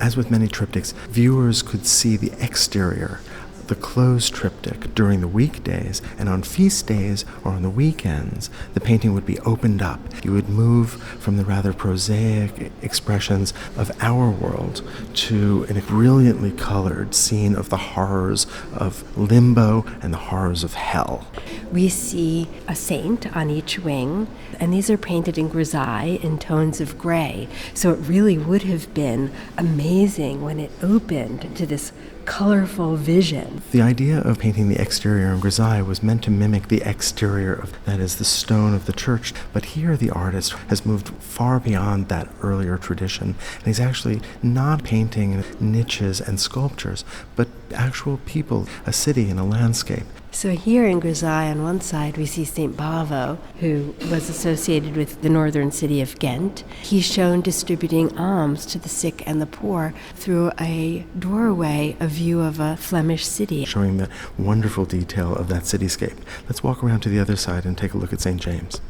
As with many triptychs, viewers could see the exterior, the closed triptych during the weekdays, and on feast days or on the weekends, the painting would be opened up. You would move from the rather prosaic expressions of our world to a brilliantly colored scene of the horrors of Limbo and the horrors of hell. We see a saint on each wing, and these are painted in grisaille in tones of gray. So it really would have been amazing when it opened to this colorful vision. The idea of painting the exterior in grisaille was meant to mimic the exterior of, that is, the stone of the church. But here the artist has moved far beyond that earlier tradition, and he's actually not painting niches and sculptures, but actual people, a city and a landscape. So here in grisaille on one side we see St. Bavo, who was associated with the northern city of Ghent. He's shown distributing alms to the sick and the poor through a doorway, a view of a Flemish city. Showing the wonderful detail of that cityscape. Let's walk around to the other side and take a look at St. James.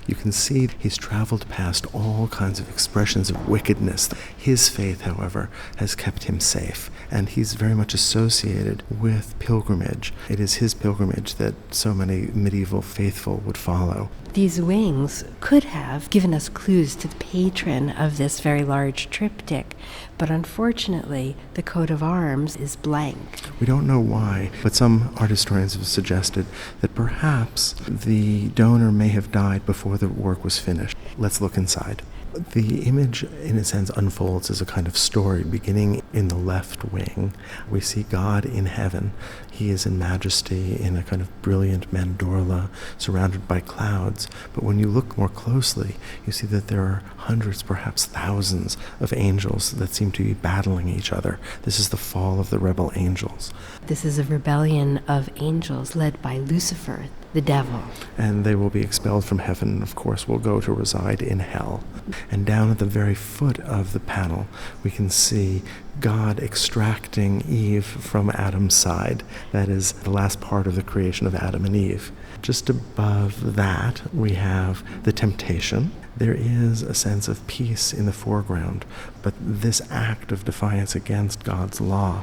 You can see he's traveled past all kinds of expressions of wickedness. His faith, however, has kept him safe, and he's very much associated with pilgrimage. It is his pilgrimage that so many medieval faithful would follow. These wings could have given us clues to the patron of this very large triptych, but unfortunately, the coat of arms is blank. We don't know why, but some art historians have suggested that perhaps the donor may have died before the work was finished. Let's look inside. The image, in a sense, unfolds as a kind of story beginning in the left wing. We see God in heaven. He is in majesty in a kind of brilliant mandorla surrounded by clouds. But when you look more closely, you see that there are hundreds, perhaps thousands of angels that seem to be battling each other. This is the fall of the rebel angels. This is a rebellion of angels led by Lucifer, the devil. And they will be expelled from heaven, and of course will go to reside in hell. And down at the very foot of the panel, we can see God extracting Eve from Adam's side. That is the last part of the creation of Adam and Eve. Just above that, we have the temptation. There is a sense of peace in the foreground, but this act of defiance against God's law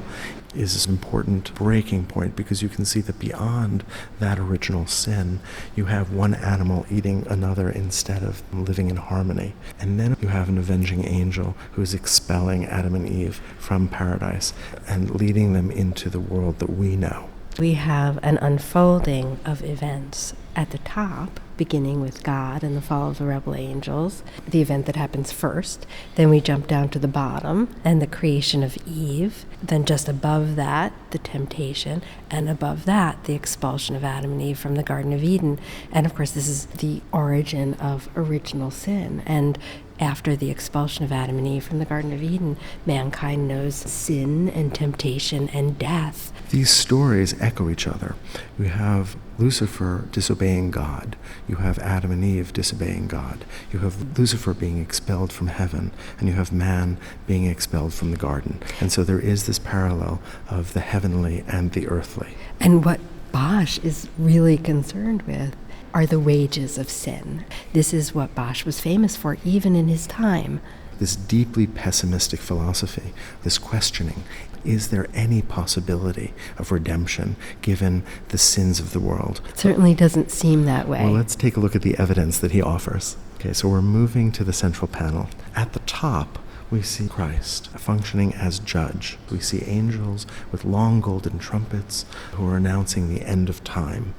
is an important breaking point, because you can see that beyond that original sin, you have one animal eating another instead of living in harmony. And then you have an avenging angel who is expelling Adam and Eve from paradise and leading them into the world that we know. We have an unfolding of events at the top, beginning with God and the fall of the rebel angels, the event that happens first. Then we jump down to the bottom and the creation of Eve. Then just above that, the temptation, and above that, the expulsion of Adam and Eve from the Garden of Eden. And of course, this is the origin of original sin. And after the expulsion of Adam and Eve from the Garden of Eden, mankind knows sin and temptation and death. These stories echo each other. You have Lucifer disobeying God. You have Adam and Eve disobeying God. You have Lucifer being expelled from heaven, and you have man being expelled from the garden. And so there is this parallel of the heavenly and the earthly. And what Bosch is really concerned with are the wages of sin. This is what Bosch was famous for, even in his time. This deeply pessimistic philosophy, this questioning, is there any possibility of redemption given the sins of the world? It certainly doesn't seem that way. Well, let's take a look at the evidence that he offers. Okay, so we're moving to the central panel. At the top, we see Christ functioning as judge. We see angels with long golden trumpets who are announcing the end of time.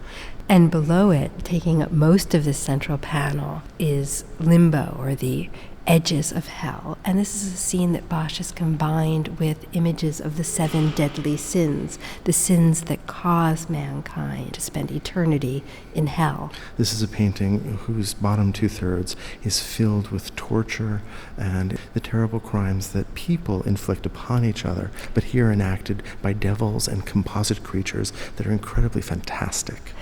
And below it, taking up most of this central panel, is Limbo, or the edges of hell. And this is a scene that Bosch has combined with images of the 7 deadly sins, the sins that cause mankind to spend eternity in hell. This is a painting whose bottom 2/3 is filled with torture and the terrible crimes that people inflict upon each other, but here enacted by devils and composite creatures that are incredibly fantastic.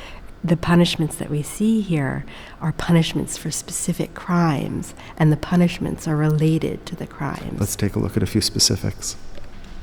The punishments that we see here are punishments for specific crimes, and the punishments are related to the crimes. Let's take a look at a few specifics.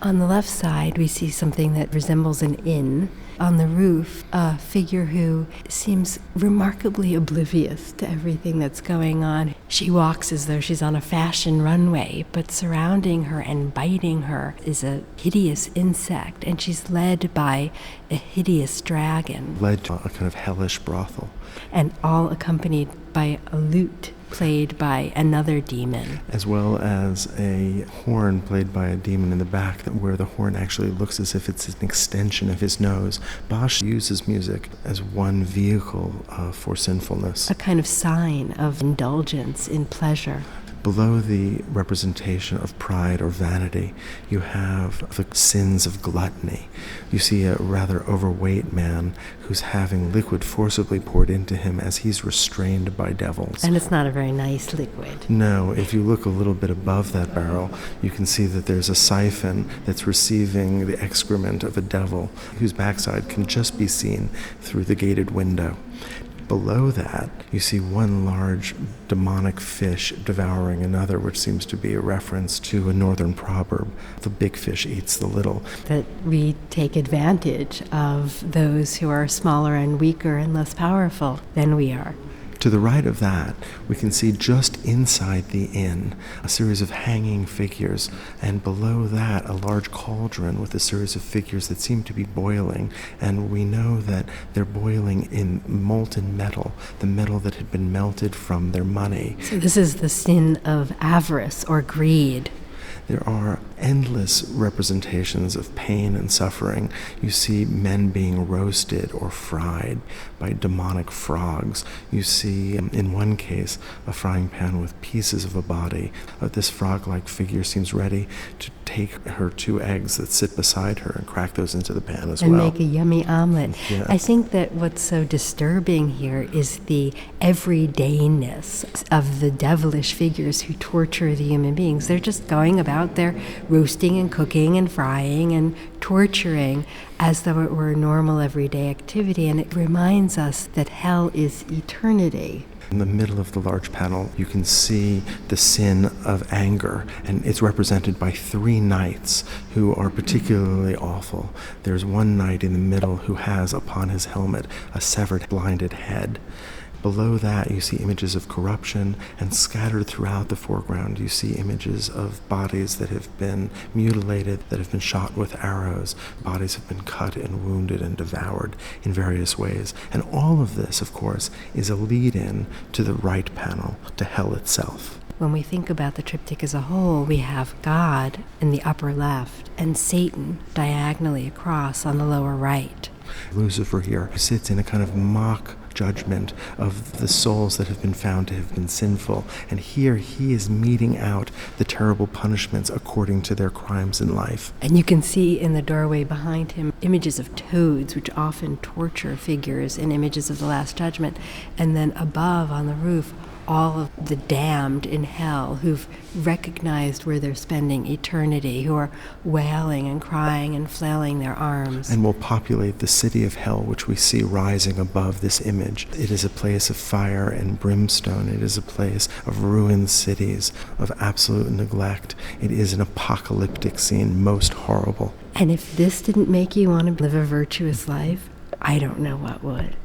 On the left side, we see something that resembles an inn. On the roof, a figure who seems remarkably oblivious to everything that's going on. She walks as though she's on a fashion runway, but surrounding her and biting her is a hideous insect, and she's led by a hideous dragon. Led to a kind of hellish brothel. And all accompanied by a lute played by another demon. As well as a horn played by a demon in the back, where the horn actually looks as if it's an extension of his nose. Bosch uses music as one vehicle for sinfulness. A kind of sign of indulgence in pleasure. Below the representation of pride or vanity, you have the sins of gluttony. You see a rather overweight man who's having liquid forcibly poured into him as he's restrained by devils. And it's not a very nice liquid. No, if you look a little bit above that barrel, you can see that there's a siphon that's receiving the excrement of a devil whose backside can just be seen through the gated window. Below that, you see one large demonic fish devouring another, which seems to be a reference to a northern proverb, the big fish eats the little. That we take advantage of those who are smaller and weaker and less powerful than we are. To the right of that, we can see just inside the inn a series of hanging figures, and below that a large cauldron with a series of figures that seem to be boiling, and we know that they're boiling in molten metal, the metal that had been melted from their money. So this is the sin of avarice or greed. There are endless representations of pain and suffering. You see men being roasted or fried by demonic frogs. You see, in one case, a frying pan with pieces of a body. This frog-like figure seems ready to take her 2 eggs that sit beside her and crack those into the pan as well. And make a yummy omelet. Yeah. I think that what's so disturbing here is the everydayness of the devilish figures who torture the human beings. They're just going about their roasting and cooking and frying and torturing as though it were a normal everyday activity, and it reminds us that hell is eternity. In the middle of the large panel, you can see the sin of anger, and it's represented by 3 knights who are particularly awful. There's one knight in the middle who has upon his helmet a severed, blinded head. Below that, you see images of corruption, and scattered throughout the foreground, you see images of bodies that have been mutilated, that have been shot with arrows. Bodies have been cut and wounded and devoured in various ways. And all of this, of course, is a lead-in to the right panel, to hell itself. When we think about the triptych as a whole, we have God in the upper left and Satan diagonally across on the lower right. Lucifer here sits in a kind of mock judgment of the souls that have been found to have been sinful, and here he is meting out the terrible punishments according to their crimes in life. And you can see in the doorway behind him images of toads, which often torture figures in images of the Last Judgment, and then above on the roof all of the damned in hell who've recognized where they're spending eternity, who are wailing and crying and flailing their arms. And will populate the city of hell, which we see rising above this image. It is a place of fire and brimstone. It is a place of ruined cities, of absolute neglect. It is an apocalyptic scene, most horrible. And if this didn't make you want to live a virtuous life, I don't know what would.